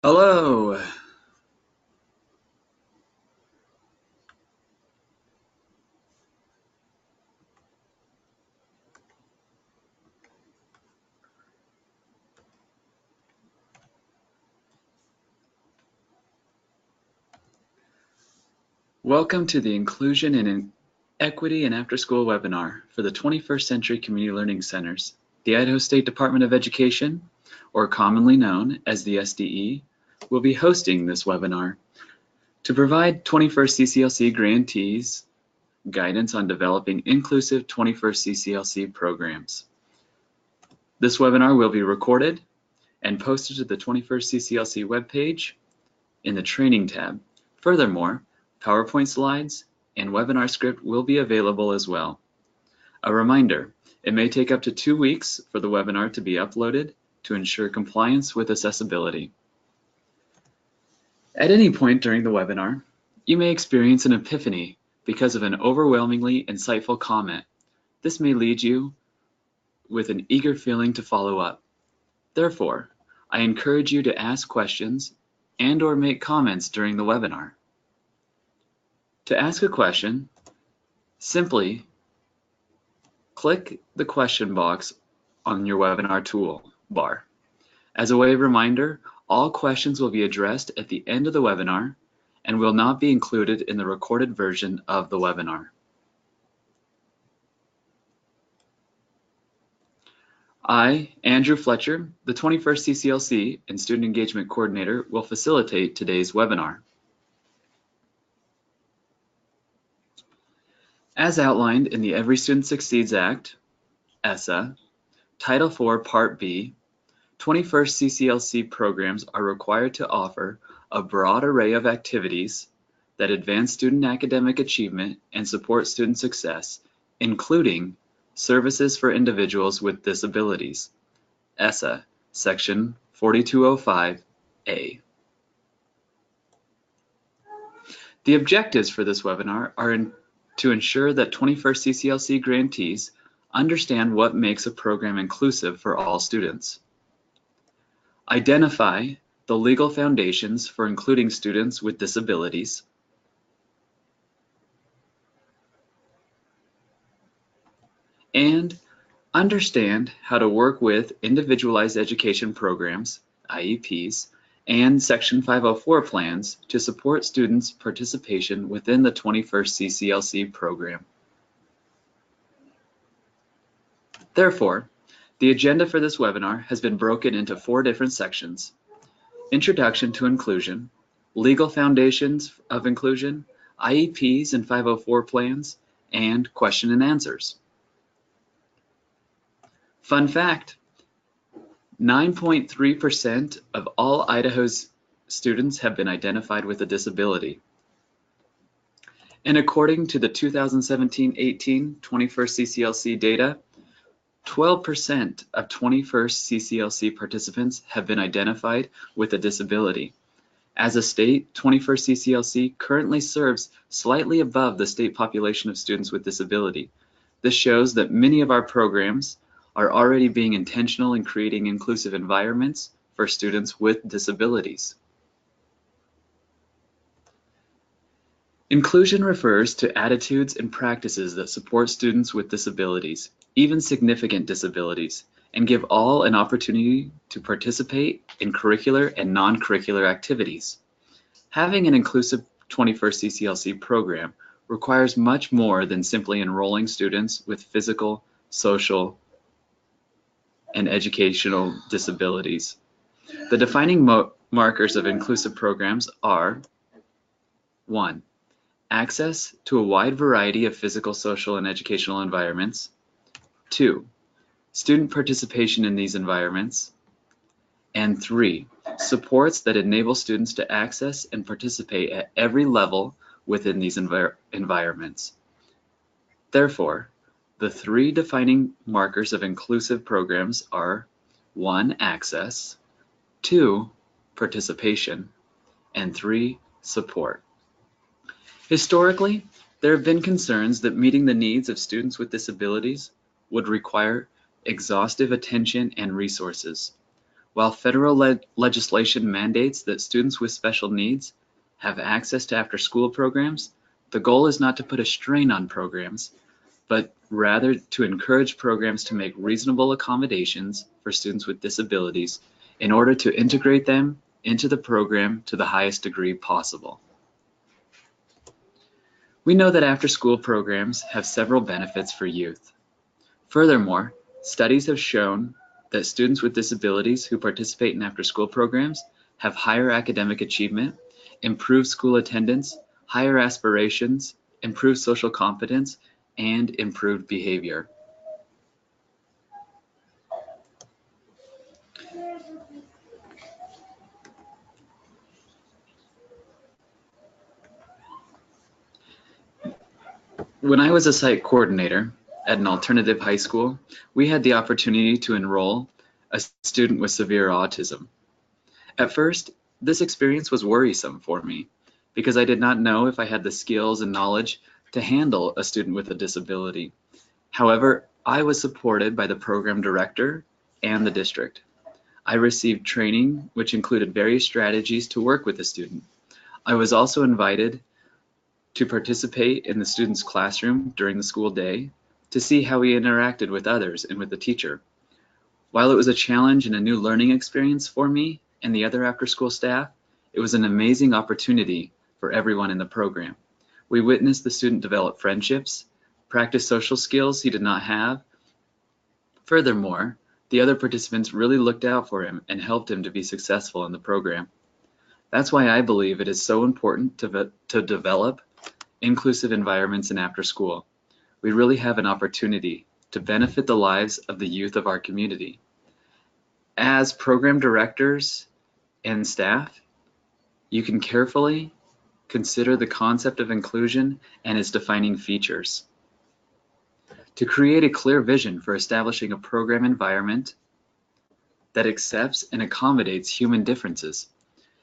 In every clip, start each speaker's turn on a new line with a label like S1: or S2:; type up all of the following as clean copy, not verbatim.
S1: Hello. Welcome to the Inclusion and Equity in After-School webinar for the 21st Century Community Learning Centers. The Idaho State Department of Education, or commonly known as the SDE, will be hosting this webinar to provide 21st CCLC grantees guidance on developing inclusive 21st CCLC programs. This webinar will be recorded and posted to the 21st CCLC webpage in the Training tab. Furthermore, PowerPoint slides and webinar script will be available as well. A reminder, it may take up to 2 weeks for the webinar to be uploaded to ensure compliance with accessibility. At any point during the webinar, you may experience an epiphany because of an overwhelmingly insightful comment. This may lead you with an eager feeling to follow up. Therefore, I encourage you to ask questions and/or make comments during the webinar. To ask a question, simply click the question box on your webinar toolbar. As a way of reminder, all questions will be addressed at the end of the webinar and will not be included in the recorded version of the webinar. I, Andrew Fletcher, the 21st CCLC and Student Engagement Coordinator, will facilitate today's webinar. As outlined in the Every Student Succeeds Act, ESSA, Title IV, Part B, 21st CCLC programs are required to offer a broad array of activities that advance student academic achievement and support student success, including services for individuals with disabilities, ESSA, Section 4205A. The objectives for this webinar are to ensure that 21st CCLC grantees understand what makes a program inclusive for all students. Identify the legal foundations for including students with disabilities. And understand how to work with individualized education programs, IEPs, and Section 504 plans to support students' participation within the 21st CCLC program. Therefore, the agenda for this webinar has been broken into 4 different sections: Introduction to Inclusion, Legal Foundations of Inclusion, IEPs and 504 plans, and Question and Answers. Fun fact, 9.3% of all Idaho's students have been identified with a disability. And according to the 2017-18 21st CCLC data, 12% of 21st CCLC participants have been identified with a disability. As a state, 21st CCLC currently serves slightly above the state population of students with disability. This shows that many of our programs are already being intentional in creating inclusive environments for students with disabilities. Inclusion refers to attitudes and practices that support students with disabilities, even significant disabilities, and give all an opportunity to participate in curricular and non-curricular activities. Having an inclusive 21st CCLC program requires much more than simply enrolling students with physical, social, and educational disabilities. The defining markers of inclusive programs are: 1. Access to a wide variety of physical, social, and educational environments. 2. Student participation in these environments. And 3. Supports that enable students to access and participate at every level within these environments. Therefore, the 3 defining markers of inclusive programs are: 1. Access, 2. Participation, and 3. Support. Historically, there have been concerns that meeting the needs of students with disabilities would require exhaustive attention and resources. While federal legislation mandates that students with special needs have access to after-school programs, the goal is not to put a strain on programs, but rather to encourage programs to make reasonable accommodations for students with disabilities in order to integrate them into the program to the highest degree possible. We know that after-school programs have several benefits for youth. Furthermore, studies have shown that students with disabilities who participate in after-school programs have higher academic achievement, improved school attendance, higher aspirations, improved social competence, and improved behavior. When I was a site coordinator at an alternative high school, we had the opportunity to enroll a student with severe autism. At first, this experience was worrisome for me because I did not know if I had the skills and knowledge to handle a student with a disability. However, I was supported by the program director and the district. I received training which included various strategies to work with the student. I was also invited to participate in the student's classroom during the school day to see how he interacted with others and with the teacher. While it was a challenge and a new learning experience for me and the other after-school staff, it was an amazing opportunity for everyone in the program. We witnessed the student develop friendships, practice social skills he did not have. Furthermore, the other participants really looked out for him and helped him to be successful in the program. That's why I believe it is so important to develop inclusive environments in after school. We really have an opportunity to benefit the lives of the youth of our community. As program directors and staff, you can carefully consider the concept of inclusion and its defining features. To create a clear vision for establishing a program environment that accepts and accommodates human differences.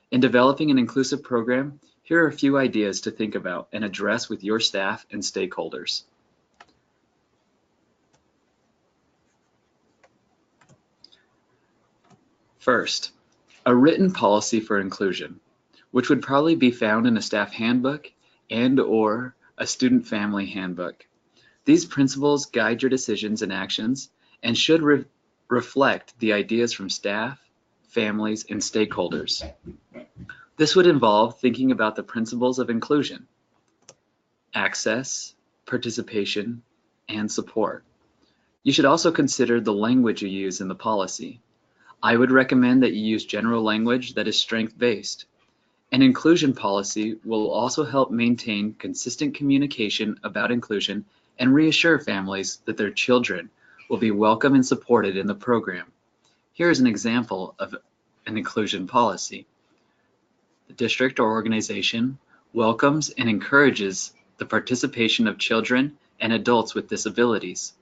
S1: In developing an inclusive program, here are a few ideas to think about and address with your staff and stakeholders. First, a written policy for inclusion, which would probably be found in a staff handbook and/or a student family handbook. These principles guide your decisions and actions and should reflect the ideas from staff, families, and stakeholders. This would involve thinking about the principles of inclusion, access, participation, and support. You should also consider the language you use in the policy. I would recommend that you use general language that is strength-based. An inclusion policy will also help maintain consistent communication about inclusion and reassure families that their children will be welcome and supported in the program. Here is an example of an inclusion policy. The district or organization welcomes and encourages the participation of children and adults with disabilities.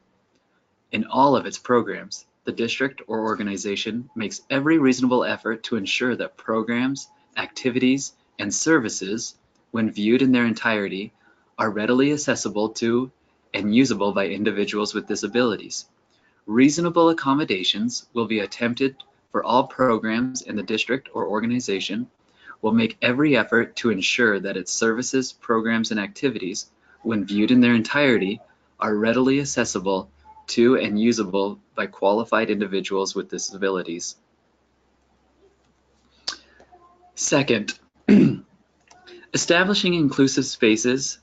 S1: In all of its programs, the district or organization makes every reasonable effort to ensure that programs, activities, and services, when viewed in their entirety, are readily accessible to and usable by individuals with disabilities. Reasonable accommodations will be attempted for all programs, and the district or organization will make every effort to ensure that its services, programs, and activities, when viewed in their entirety, are readily accessible to and usable by qualified individuals with disabilities. Second, establishing inclusive spaces,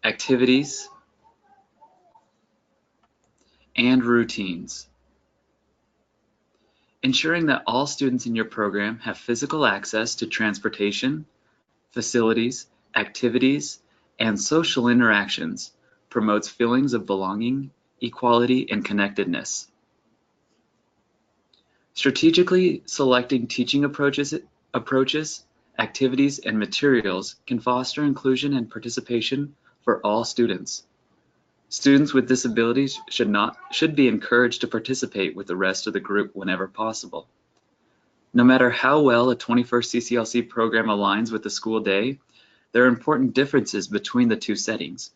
S1: activities, and routines. Ensuring that all students in your program have physical access to transportation, facilities, activities, and social interactions promotes feelings of belonging, equality, and connectedness. Strategically selecting teaching approaches, activities, and materials can foster inclusion and participation for all students. Students with disabilities should be encouraged to participate with the rest of the group whenever possible. No matter how well a 21st CCLC program aligns with the school day, there are important differences between the two settings.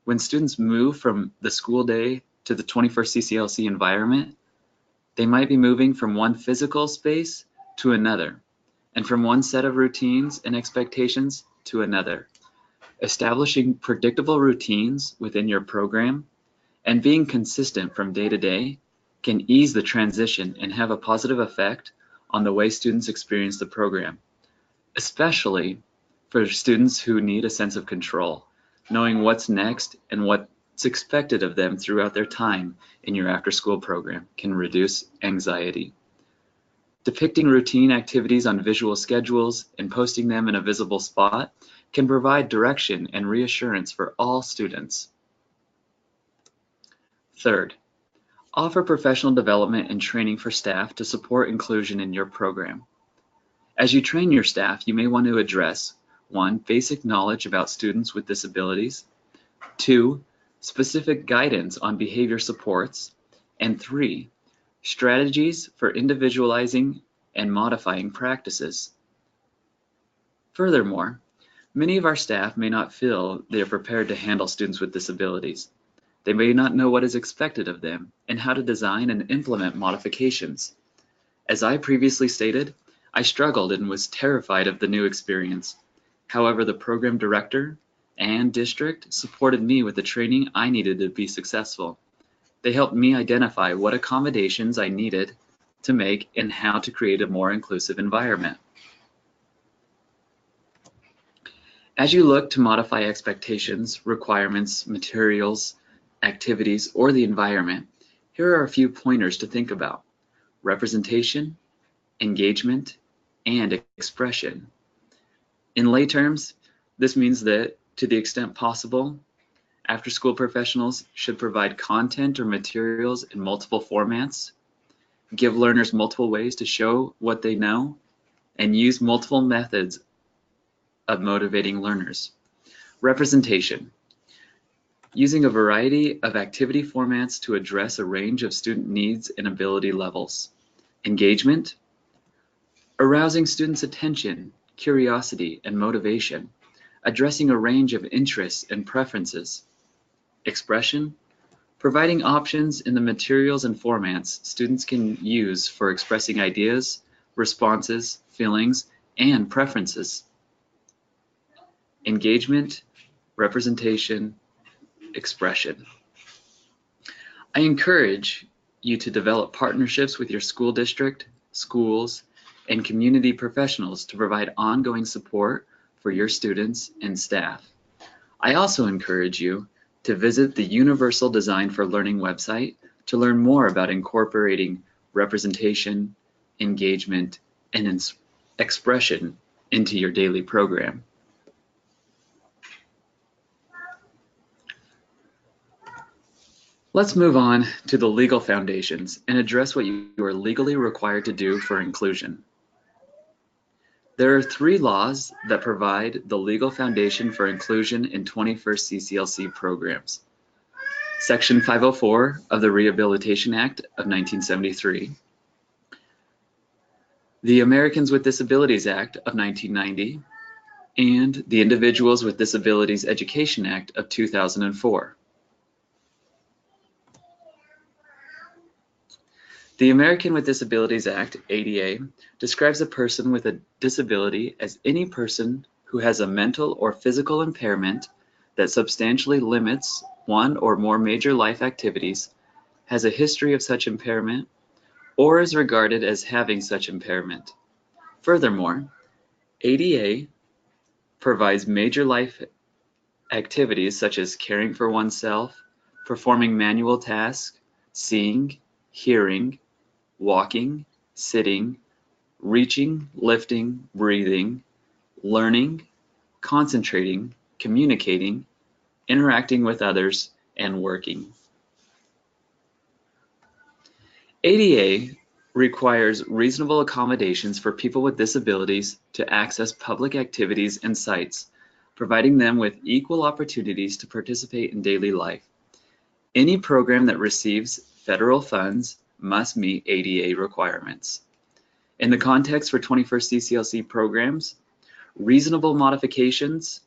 S1: When students move from the school day to the 21st CCLC environment, They might be moving from one physical space to another, and from one set of routines and expectations to another. Establishing predictable routines within your program and being consistent from day to day can ease the transition and have a positive effect on the way students experience the program, especially for students who need a sense of control. Knowing what's next and what's expected of them throughout their time in your after-school program can reduce anxiety. Depicting routine activities on visual schedules and posting them in a visible spot can provide direction and reassurance for all students. Third, offer professional development and training for staff to support inclusion in your program. As you train your staff, you may want to address 1. Basic knowledge about students with disabilities, 2. Specific guidance on behavior supports, and 3. Strategies for individualizing and modifying practices. Furthermore, many of our staff may not feel they are prepared to handle students with disabilities. They may not know what is expected of them and how to design and implement modifications. As I previously stated, I struggled and was terrified of the new experience. However, the program director and district supported me with the training I needed to be successful. They helped me identify what accommodations I needed to make and how to create a more inclusive environment. As you look to modify expectations, requirements, materials, activities, or the environment, here are a few pointers to think about: representation, engagement, and expression. In lay terms, this means that, to the extent possible, after-school professionals should provide content or materials in multiple formats, give learners multiple ways to show what they know, and use multiple methods of motivating learners. Representation. Using a variety of activity formats to address a range of student needs and ability levels. Engagement. Arousing students' attention, curiosity, and motivation, addressing a range of interests and preferences. Expression. Providing options in the materials and formats students can use for expressing ideas, responses, feelings, and preferences. Engagement, representation, expression. I encourage you to develop partnerships with your school district, schools, and community professionals to provide ongoing support for your students and staff. I also encourage you to visit the Universal Design for Learning website to learn more about incorporating representation, engagement, and expression into your daily program. Let's move on to the legal foundations and address what you are legally required to do for inclusion. There are 3 laws that provide the legal foundation for inclusion in 21st CCLC programs. Section 504 of the Rehabilitation Act of 1973, the Americans with Disabilities Act of 1990, and the Individuals with Disabilities Education Act of 2004. The American with Disabilities Act, ADA, describes a person with a disability as any person who has a mental or physical impairment that substantially limits one or more major life activities, has a history of such impairment, or is regarded as having such impairment. Furthermore, ADA provides major life activities such as caring for oneself, performing manual tasks, seeing, hearing, walking, sitting, reaching, lifting, breathing, learning, concentrating, communicating, interacting with others, and working. ADA requires reasonable accommodations for people with disabilities to access public activities and sites, providing them with equal opportunities to participate in daily life. Any program that receives federal funds must meet ADA requirements. In the context for 21st CCLC programs, reasonable modifications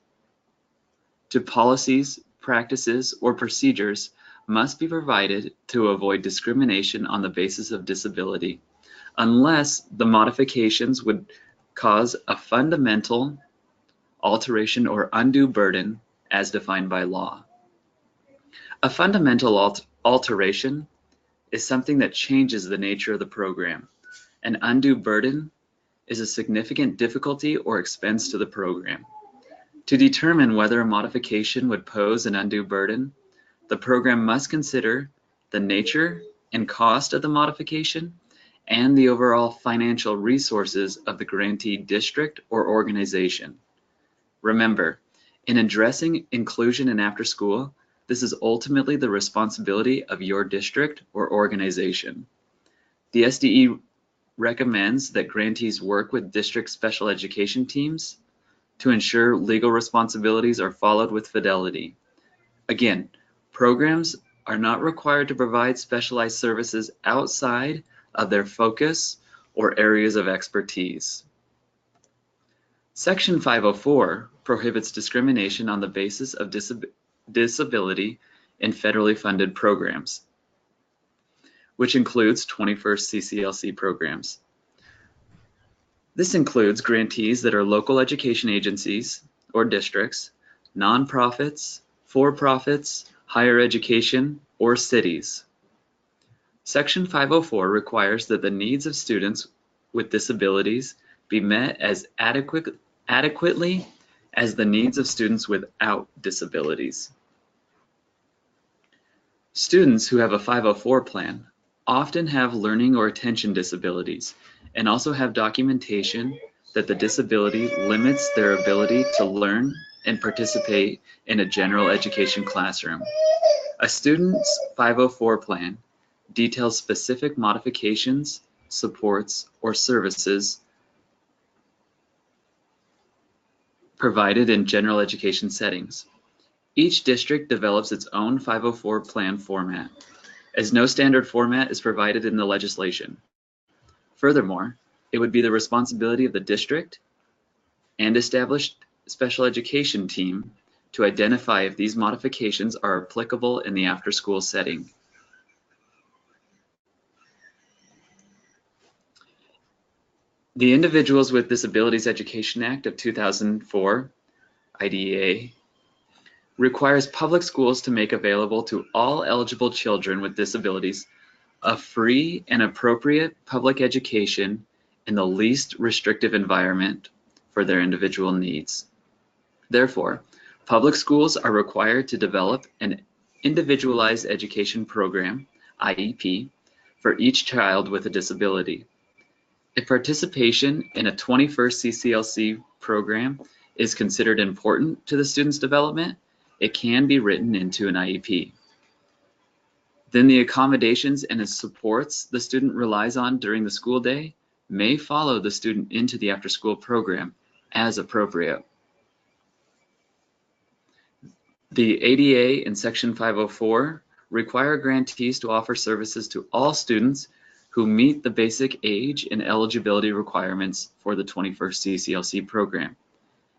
S1: to policies, practices, or procedures must be provided to avoid discrimination on the basis of disability, unless the modifications would cause a fundamental alteration or undue burden as defined by law. A fundamental alteration is something that changes the nature of the program. An undue burden is a significant difficulty or expense to the program. To determine whether a modification would pose an undue burden, the program must consider the nature and cost of the modification and the overall financial resources of the grantee district or organization. Remember, in addressing inclusion in after school, this is ultimately the responsibility of your district or organization. The SDE recommends that grantees work with district special education teams to ensure legal responsibilities are followed with fidelity. Again, programs are not required to provide specialized services outside of their focus or areas of expertise. Section 504 prohibits discrimination on the basis of disability in federally funded programs, which includes 21st CCLC programs. This includes grantees that are local education agencies or districts, nonprofits, for-profits, higher education, or cities. Section 504 requires that the needs of students with disabilities be met as adequately as the needs of students without disabilities. Students who have a 504 plan often have learning or attention disabilities and also have documentation that the disability limits their ability to learn and participate in a general education classroom. A student's 504 plan details specific modifications, supports, or services provided in general education settings. Each district develops its own 504 plan format, as no standard format is provided in the legislation. Furthermore, it would be the responsibility of the district and established special education team to identify if these modifications are applicable in the after-school setting. The Individuals with Disabilities Education Act of 2004, IDEA, requires public schools to make available to all eligible children with disabilities a free and appropriate public education in the least restrictive environment for their individual needs. Therefore, public schools are required to develop an individualized education program, IEP, for each child with a disability. If participation in a 21st CCLC program is considered important to the student's development, it can be written into an IEP. Then the accommodations and supports the student relies on during the school day may follow the student into the after-school program as appropriate. The ADA and Section 504 require grantees to offer services to all students who meet the basic age and eligibility requirements for the 21st CCLC program.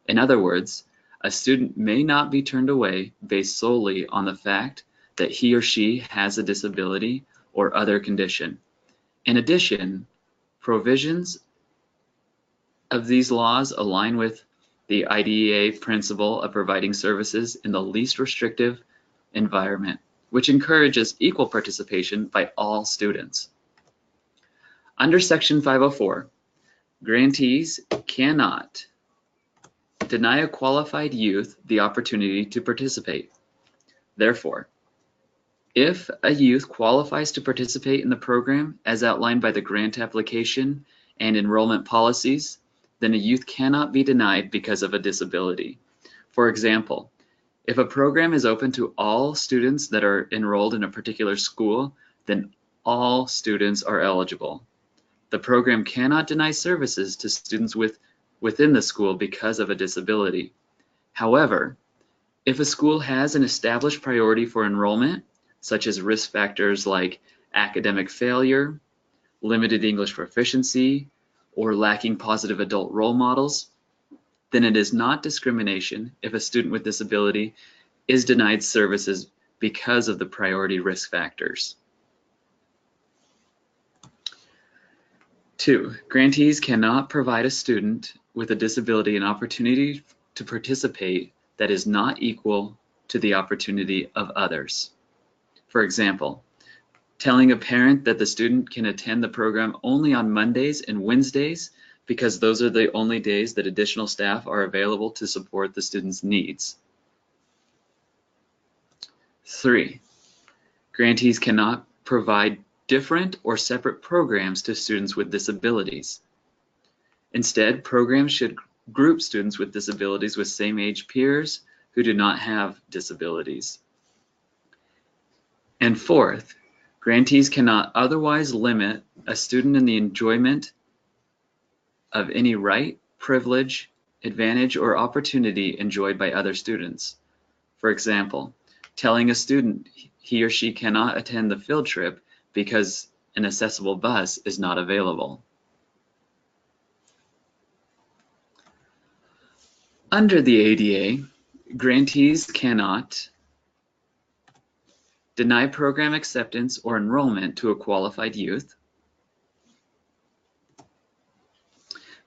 S1: In other words, a student may not be turned away based solely on the fact that he or she has a disability or other condition. In addition, provisions of these laws align with the IDEA principle of providing services in the least restrictive environment, which encourages equal participation by all students. Under Section 504, grantees cannot deny a qualified youth the opportunity to participate. Therefore, if a youth qualifies to participate in the program as outlined by the grant application and enrollment policies, then a youth cannot be denied because of a disability. For example, if a program is open to all students that are enrolled in a particular school, then all students are eligible. The program cannot deny services to students within the school because of a disability. However, if a school has an established priority for enrollment, such as risk factors like academic failure, limited English proficiency, or lacking positive adult role models, then it is not discrimination if a student with disability is denied services because of the priority risk factors. 2, grantees cannot provide a student with a disability an opportunity to participate that is not equal to the opportunity of others. For example, telling a parent that the student can attend the program only on Mondays and Wednesdays because those are the only days that additional staff are available to support the student's needs. 3, grantees cannot provide different or separate programs to students with disabilities. Instead, programs should group students with disabilities with same-age peers who do not have disabilities. And 4th, grantees cannot otherwise limit a student in the enjoyment of any right, privilege, advantage, or opportunity enjoyed by other students. For example, telling a student he or she cannot attend the field trip because an accessible bus is not available. Under the ADA, grantees cannot deny program acceptance or enrollment to a qualified youth,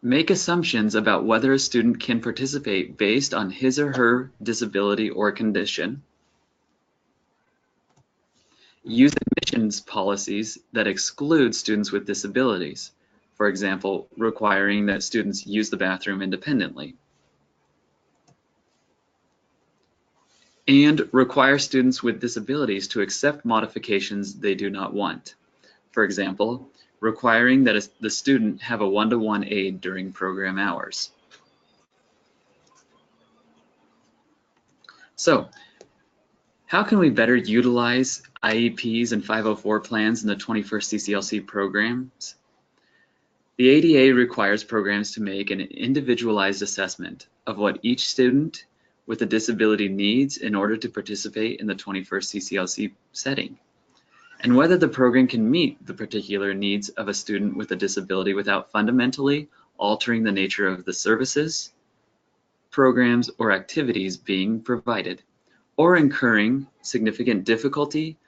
S1: make assumptions about whether a student can participate based on his or her disability or condition, use admissions policies that exclude students with disabilities, for example, requiring that students use the bathroom independently, and require students with disabilities to accept modifications they do not want. For example, requiring that the student have a one-to-one aide during program hours. So, how can we better utilize IEPs and 504 plans in the 21st CCLC programs? The ADA requires programs to make an individualized assessment of what each student with a disability needs in order to participate in the 21st CCLC setting, and whether the program can meet the particular needs of a student with a disability without fundamentally altering the nature of the services, programs, or activities being provided, or incurring significant difficulty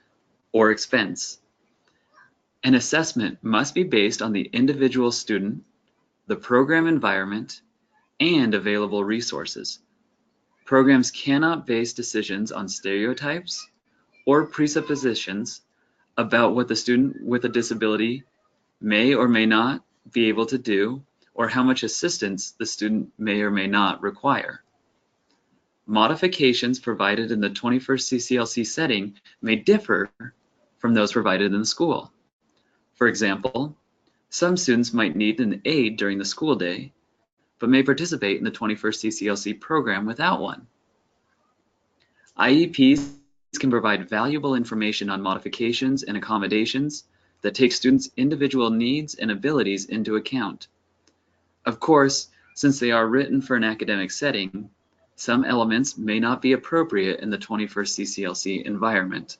S1: or expense. An assessment must be based on the individual student, the program environment, and available resources. Programs cannot base decisions on stereotypes or presuppositions about what the student with a disability may or may not be able to do, or how much assistance the student may or may not require. Modifications provided in the 21st CCLC setting may differ from those provided in the school. For example, some students might need an aide during the school day, but may participate in the 21st CCLC program without one. IEPs can provide valuable information on modifications and accommodations that take students' individual needs and abilities into account. Of course, since they are written for an academic setting, some elements may not be appropriate in the 21st CCLC environment.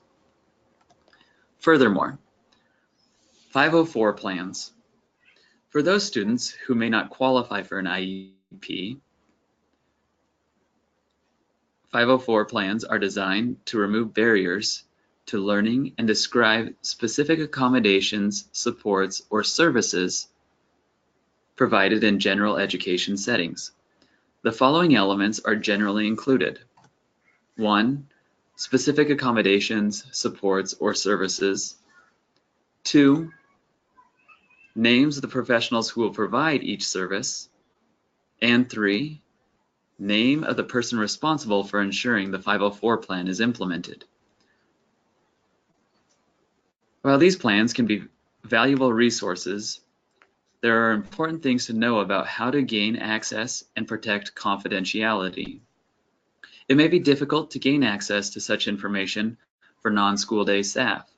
S1: Furthermore, 504 plans. For those students who may not qualify for an IEP, 504 plans are designed to remove barriers to learning and describe specific accommodations, supports, or services provided in general education settings. The following elements are generally included. 1. Specific accommodations, supports, or services. 2. Names of the professionals who will provide each service. And 3. Name of the person responsible for ensuring the 504 plan is implemented. While these plans can be valuable resources, there are important things to know about how to gain access and protect confidentiality. It may be difficult to gain access to such information for non-school day staff.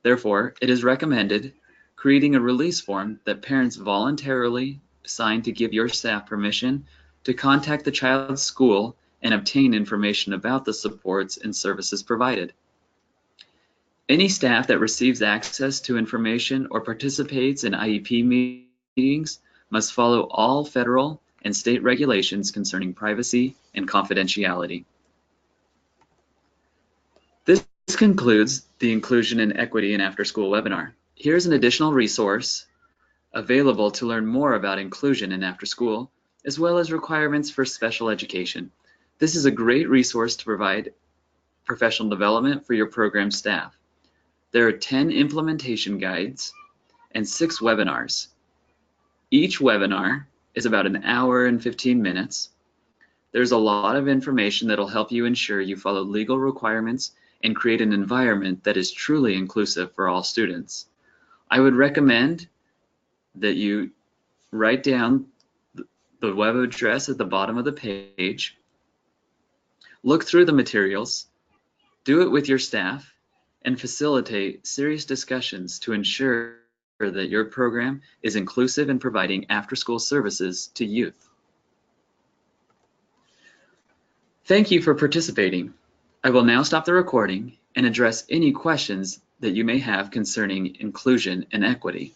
S1: Therefore, it is recommended creating a release form that parents voluntarily sign to give your staff permission to contact the child's school and obtain information about the supports and services provided. Any staff that receives access to information or participates in IEP meetings must follow all federal and state regulations concerning privacy and confidentiality. This concludes the Inclusion and Equity in After School webinar. Here's an additional resource available to learn more about inclusion in after school, as well as requirements for special education. This is a great resource to provide professional development for your program staff. There are 10 implementation guides and 6 webinars. Each webinar is about an hour and 15 minutes. There's a lot of information that'll help you ensure you follow legal requirements and create an environment that is truly inclusive for all students. I would recommend that you write down the web address at the bottom of the page, look through the materials, do it with your staff, and facilitate serious discussions to ensure that your program is inclusive in providing after-school services to youth. Thank you for participating. I will now stop the recording and address any questions that you may have concerning inclusion and equity.